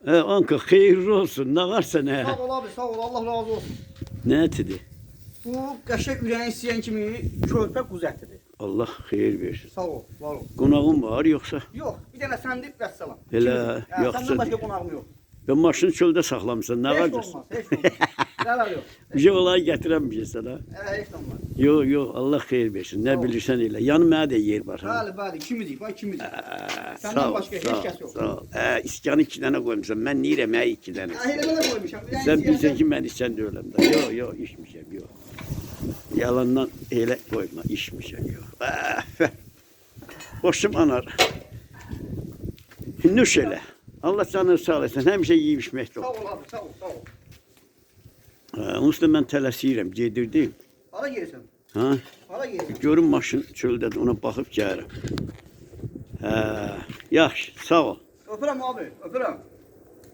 Anka hayırlı olsun. Ne varsa ne? Sağ ol abi, sağ ol. Allah razı olsun. Ne etidir? Bu qəşəng ürəyin istəyən kimi körpə quzu ətidir. Allah hayır versin. Sağ ol, var ol. Qonağın var yoksa? Yox, bir dənə səndib vəssalam. Elə, Yoxsa. yoxsa- Səndən başqa qonağım yox. Ben maşını çölde saxlamısan. Ne Heç var? olmaz, heç olmaz. Zərər yox. Bir şey olay getirem bir şey sana. Heç olmaz. Yok Allah hayır versin. Ne bilirsen öyle. Yanıma da yer var. Ha. Bəli, bəli, ikimizik, bax ikimizik. Sağ Səndən ol, başqa heç sağ ol, kəs yox. sağ ol. İskanı 2 tane koymuşsun. Ben niye yemeği 2 tane? Elə belə qoymuşam. Ürəyin Sen istəyən bilsen ki ben içen de öylem de. Yok içmişim yok. Yalandan öyle koyma içmişim yok. Hoşum anar. Nuş elə. Allah canını sağ olasın. Həmişə yeyib içmək Sağ yok. ol abi, sağ ol, sağ ol. Onun üstüne ben tələsirəm, gedirdim. Hara gelirsən? Ha? Hara gelirsən? Görüm maşın çöldədir, ona baxıb gəlirəm. Yaxşı, sağ ol. Öpürəm abi, öpürəm.